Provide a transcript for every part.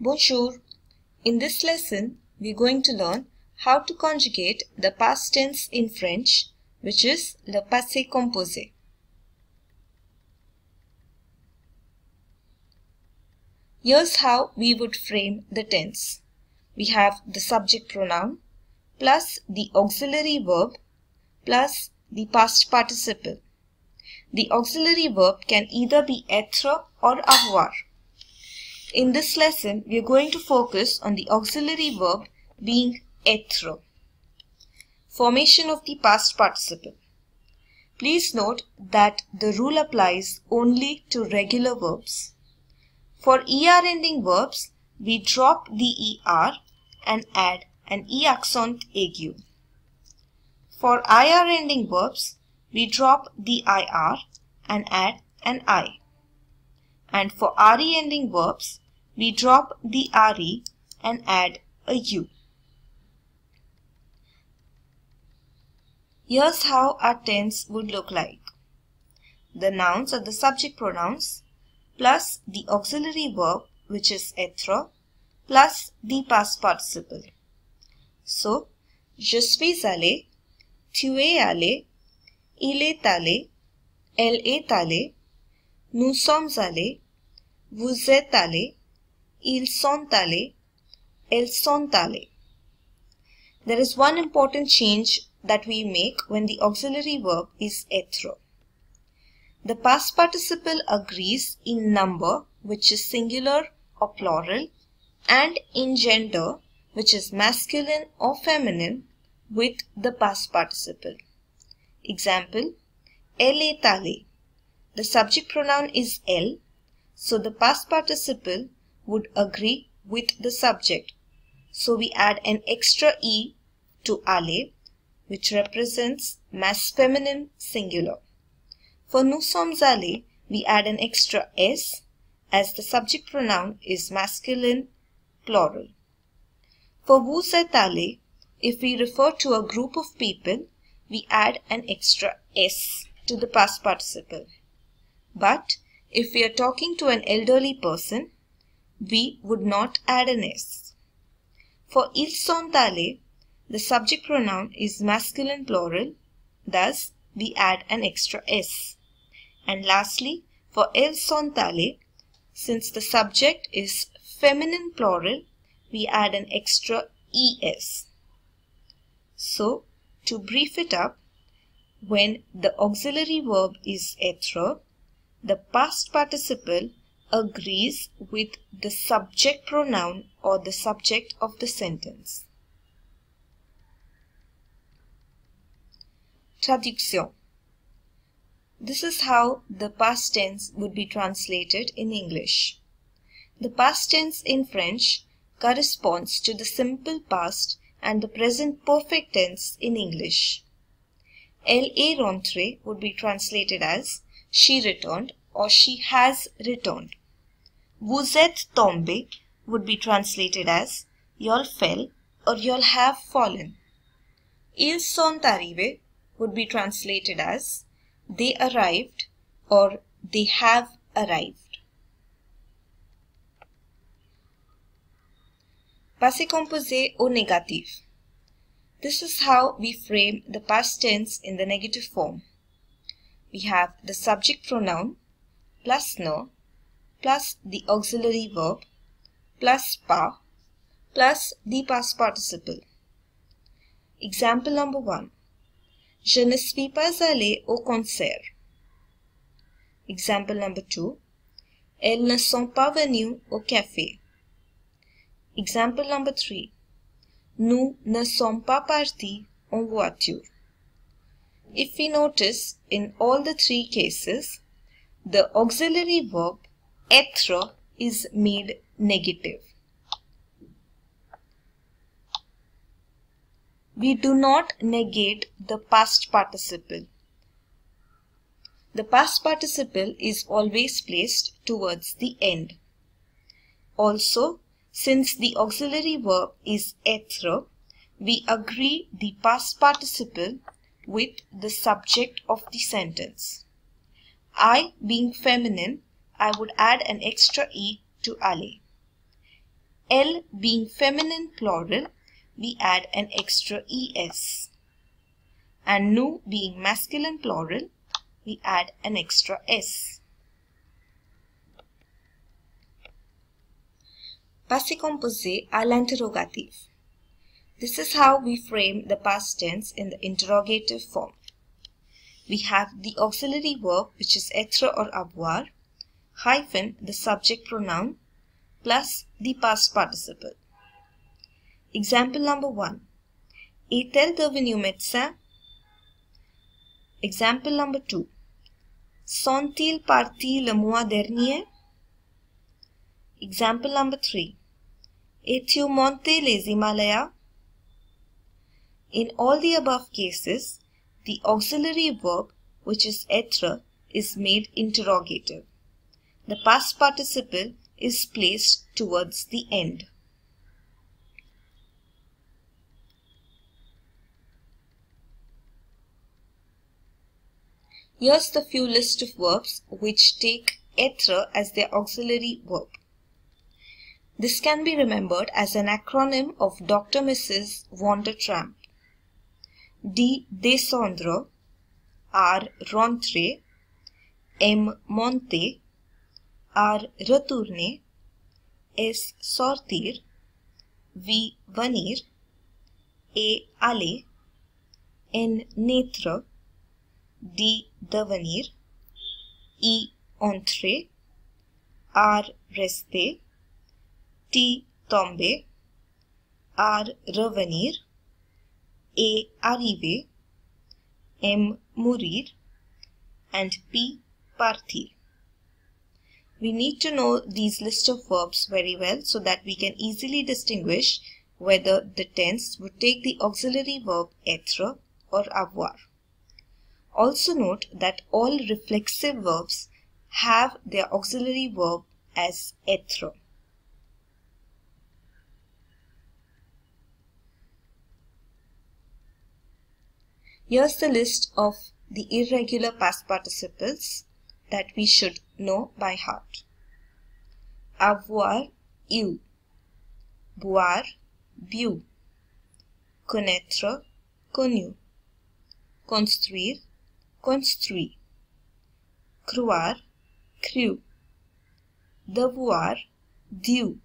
Bonjour. In this lesson, we are going to learn how to conjugate the past tense in French, which is le passé composé. Here's how we would frame the tense. We have the subject pronoun plus the auxiliary verb plus the past participle. The auxiliary verb can either be être or avoir. In this lesson, we are going to focus on the auxiliary verb being être. Formation of the past participle. Please note that the rule applies only to regular verbs. For ER ending verbs, we drop the ER and add an E accent aigu. For IR ending verbs, we drop the IR and add an I. And for RE ending verbs, we drop the RE and add a U. Here's how our tense would look like. The nouns or the subject pronouns plus the auxiliary verb, which is être, plus the past participle. So, je suis allé, tu es allé, il est allé, elle est allée, nous sommes allés, vous êtes allés, ils sont allés, elles sont allées. There is one important change that we make when the auxiliary verb is être. The past participle agrees in number, which is singular or plural, and in gender, which is masculine or feminine, with the past participle. Example, elle est allée. The subject pronoun is elle, so the past participle would agree with the subject. So we add an extra E to aller, which represents feminine singular. For nous sommes allés, we add an extra S as the subject pronoun is masculine plural. For vous êtes allés, if we refer to a group of people, we add an extra S to the past participle. But if we are talking to an elderly person, we would not add an S. For ils sont allés, the subject pronoun is masculine plural, thus we add an extra S. And lastly, for elles sont allées, since the subject is feminine plural, we add an extra ES. So, to brief it up, when the auxiliary verb is être, the past participle agrees with the subject pronoun or the subject of the sentence. Traduction. This is how the past tense would be translated in English. The past tense in French corresponds to the simple past and the present perfect tense in English. Elle est rentrée would be translated as she returned or she has returned. Vous êtes tombé would be translated as y'all fell or y'all have fallen. Ils sont arrivés would be translated as they arrived or they have arrived. Passé composé au négatif. This is how we frame the past tense in the negative form. We have the subject pronoun plus ne plus the auxiliary verb plus pas plus the past participle. Example number 1. Je ne suis pas allé au concert. Example number 2. Elles ne sont pas venues au café. Example number 3. Nous ne sommes pas partis en voiture. If we notice, in all the three cases, the auxiliary verb être is made negative. We do not negate the past participle. The past participle is always placed towards the end. Also, since the auxiliary verb is être, we agree the past participle with the subject of the sentence. I being feminine, I would add an extra E to aller. Elle being feminine plural, we add an extra es. And nous being masculine plural, we add an extra s. Passé composé à l'interrogatif. This is how we frame the past tense in the interrogative form. We have the auxiliary verb, which is être or avoir, hyphen the subject pronoun, plus the past participle. Example number 1. Est-elle devenue médecin? Example number 2. Sont-ils partis le mois dernier? Example number 3. Es-tu monté les Himalayas? In all the above cases, the auxiliary verb, which is être, is made interrogative. The past participle is placed towards the end. Here's the few list of verbs which take être as their auxiliary verb. This can be remembered as an acronym of Dr. Mrs. Wander Tramp. D. Descendre, R. Rentrer, M. Monter, R. Retourner, S. Sortir, V. Venir, A. Aller, N. Naître, D. Devenir, E. Entrer, R. Rester, T. Tomber, R. Revenir, A. Arriver, M. Mourir, and P. Partir. We need to know these list of verbs very well so that we can easily distinguish whether the tense would take the auxiliary verb être or avoir. Also note that all reflexive verbs have their auxiliary verb as être. Here's the list of the irregular past participles that we should know by heart. Avoir, eu. Boire, bu. Connaître, connu. Construire, construit. Croire, cru. Devoir, dû.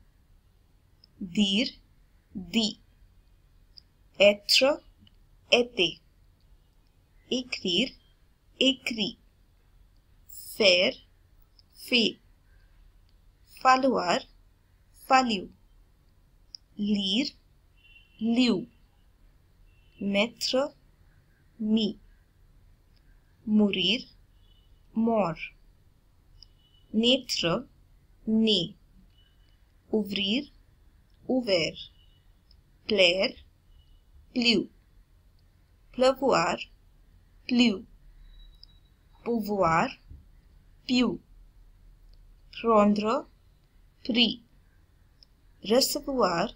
Dire, dit. Être, été. Écrire, écrit. Faire, fait. Falloir, fallu. Lire, lu. Mettre, mis. Mourir, mort. Naître, né. Ouvrir, ouvert. Plaire, plu. Pleuvoir, plu. Pouvoir, pu. Prendre, pris. Recevoir,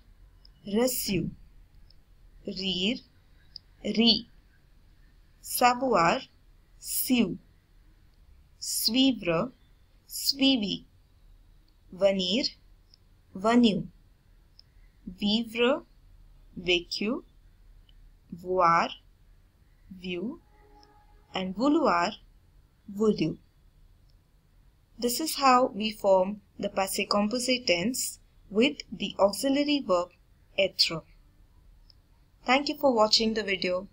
reçu. Rire, rit. Savoir, su. Suivre, suivi. Venir, venu. Vivre, vécu. Voir, vu. And vouloir, voulu. This is how we form the passé composé tense with the auxiliary verb être. Thank you for watching the video.